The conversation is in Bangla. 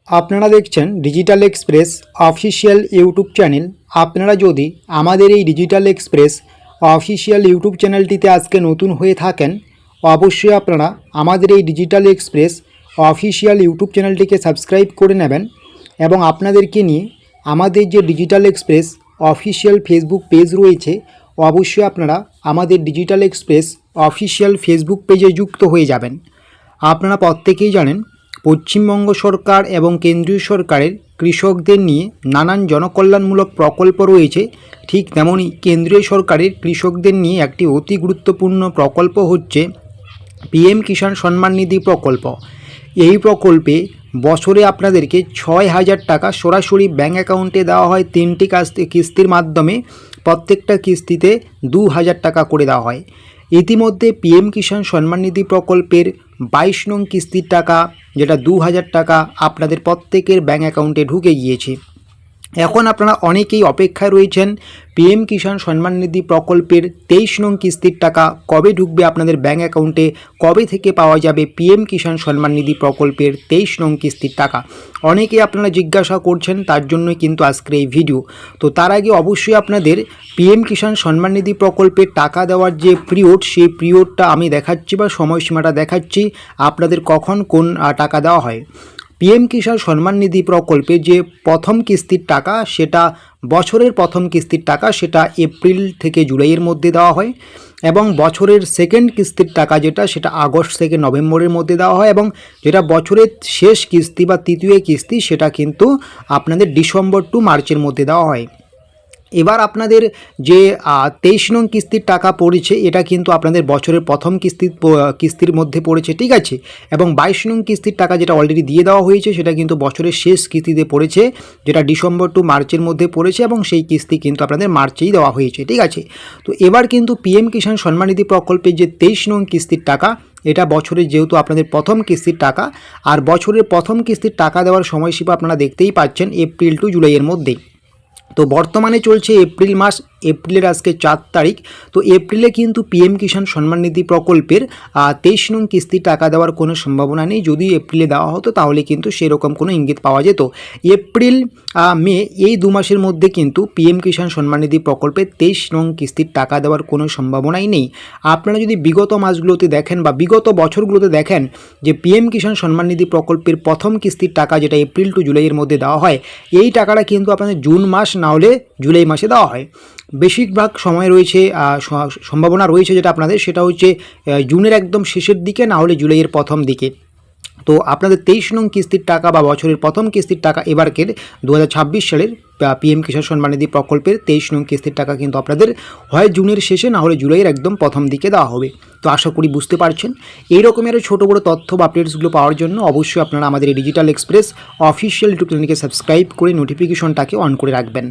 আপনারা দেখছেন digital express official YouTube channel. আপনারা যদি আমাদের এই ডিজিটাল এক্সপ্রেস অফিসিয়াল ইউটিউব চ্যানেলটিতে আজকে নতুন হয়ে থাকেন, অবশ্যই আপনারা আমাদের এই ডিজিটাল এক্সপ্রেস অফিসিয়াল ইউটিউব চ্যানেলটিকে সাবস্ক্রাইব করে নেবেন এবং আপনাদেরকে নিয়ে আমাদের যে digital express official Facebook page রয়েছে, অবশ্যই আপনারা আমাদের ডিজিটাল এক্সপ্রেস অফিসিয়াল ফেসবুক পেজে যুক্ত হয়ে যাবেন। আপনারা প্রত্যেকেই জানেন পশ্চিমবঙ্গ সরকার এবং কেন্দ্রীয় সরকারের কৃষকদের নিয়ে নানান জনকল্যাণমূলক প্রকল্প রয়েছে। ঠিক তেমনই কেন্দ্রীয় সরকারের কৃষকদের নিয়ে একটি অতি গুরুত্বপূর্ণ প্রকল্প হচ্ছে পিএম কিষাণ সম্মান নিধি প্রকল্প। এই প্রকল্পে বছরে আপনাদেরকে 6,000 টাকা সরাসরি ব্যাঙ্ক অ্যাকাউন্টে দেওয়া হয়। 3টি কিস্তির মাধ্যমে প্রত্যেকটা কিস্তিতে 2,000 টাকা করে দেওয়া হয়। ইতিমধ্যে পিএম কিষাণ সম্মান নিধি প্রকল্পের 22 নং কিস্তির টাকা, যেটা 2,000 টাকা আপনাদের প্রত্যেকের ব্যাঙ্ক অ্যাকাউন্টে ঢুকে গিয়েছে। এখন আপনারা অনেকেই অপেক্ষায় রয়েছেন পিএম কিষাণ সম্মান নিধি প্রকল্পের 23 নং কিস্তির টাকা কবে ঢুকবে আপনাদের ব্যাঙ্ক অ্যাকাউন্টে, কবে থেকে পাওয়া যাবে পিএম কিষাণ সম্মান নিধি প্রকল্পের 23 নং কিস্তির টাকা। অনেকেই আপনারা জিজ্ঞাসা করছেন, তার জন্যই কিন্তু আজকের এই ভিডিও। তো তার আগে অবশ্যই আপনাদের পিএম কিষাণ সম্মান নিধি প্রকল্পের টাকা দেওয়ার যে পিরিয়ড, সেই পিরিয়ডটা আমি দেখাচ্ছি বা সময়সীমাটা দেখাচ্ছি আপনাদের কখন কোন টাকা দেওয়া হয়। পিএম কিষাণ সম্মান নিধি প্রকল্পে যে প্রথম কিস্তির টাকা, সেটা বছরের প্রথম কিস্তির টাকা, সেটা এপ্রিল থেকে জুলাইয়ের মধ্যে দেওয়া হয় এবং বছরের সেকেন্ড কিস্তির টাকা যেটা, সেটা আগস্ট থেকে নভেম্বরের মধ্যে দেওয়া হয় এবং যেটা বছরের শেষ কিস্তি বা তৃতীয় কিস্তি, সেটা কিন্তু আপনাদের ডিসেম্বর টু মার্চের মধ্যে দেওয়া হয়। এবার আপনাদের যে 23 নং কিস্তির টাকা পড়েছে, এটা কিন্তু আপনাদের বছরের প্রথম কিস্তির মধ্যে পড়েছে, ঠিক আছে। এবং 22 নং কিস্তির টাকা যেটা অলরেডি দিয়ে দেওয়া হয়েছে, সেটা কিন্তু বছরের শেষ কিস্তিতে পড়েছে, যেটা ডিসেম্বর টু মার্চের মধ্যে পড়েছে এবং সেই কিস্তি কিন্তু আপনাদের মার্চেই দেওয়া হয়েছে, ঠিক আছে। তো এবার কিন্তু পিএম কিষাণ সম্মান নিধি প্রকল্পের যে 23 নং কিস্তির টাকা, এটা বছরের যেহেতু আপনাদের প্রথম কিস্তির টাকা, আর বছরের প্রথম কিস্তির টাকা দেওয়ার সময়সীমা আপনারা দেখতেই পাচ্ছেন এপ্রিল টু জুলাইয়ের মধ্যে। তো বর্তমানে চলছে এপ্রিল মাস, এপ্রিলের আজকে 4 তারিখ। তো এপ্রিলে কিন্তু পিএম কিষাণ সম্মান নিধি প্রকল্পের 23 নং কিস্তি টাকা দেওয়ার কোনো সম্ভাবনা নেই। যদি এপ্রিলে দেওয়া হতো তাহলে কিন্তু সেরকম কোনো ইঙ্গিত পাওয়া যেত। এপ্রিল মে এই 2 মাসের মধ্যে কিন্তু পিএম কিষাণ সম্মান নিধি প্রকল্পে 23 নং কিস্তির টাকা দেওয়ার কোনো সম্ভাবনাই নেই। আপনারা যদি বিগত মাসগুলোতে দেখেন বা বিগত বছরগুলোতে দেখেন যে পিএম কিষাণ সম্মান নিধি প্রকল্পের প্রথম কিস্তির টাকা, যেটা এপ্রিল টু জুলাইয়ের মধ্যে দেওয়া হয়, এই টাকাটা কিন্তু আপনাদের জুন মাস না হলে জুলাই মাসে দেওয়া হয়। বেশিরভাগ সময় রয়েছে, সম্ভাবনা রয়েছে যেটা আপনাদের, সেটা হচ্ছে জুনের একদম শেষের দিকে না হলে জুলাইয়ের প্রথম দিকে। তো আপনাদের 23 নং কিস্তির টাকা বা বছরের প্রথম কিস্তির টাকা এবারকের 2026 সালের পিএম কিষাণ সম্মান নিধি প্রকল্পের 23 নং কিস্তির টাকা কিন্তু আপনাদের হয় জুনের শেষে না হলে জুলাইয়ের একদম প্রথম দিকে দেওয়া হবে। তো আশা করি বুঝতে পারছেন। এই রকমের ছোটো বড়ো তথ্য বা আপডেটসগুলো পাওয়ার জন্য অবশ্যই আপনারা আমাদের এই ডিজিটাল এক্সপ্রেস অফিসিয়াল ইউটিউব চ্যানেলকে সাবস্ক্রাইব করে নোটিফিকেশনটাকে অন করে রাখবেন।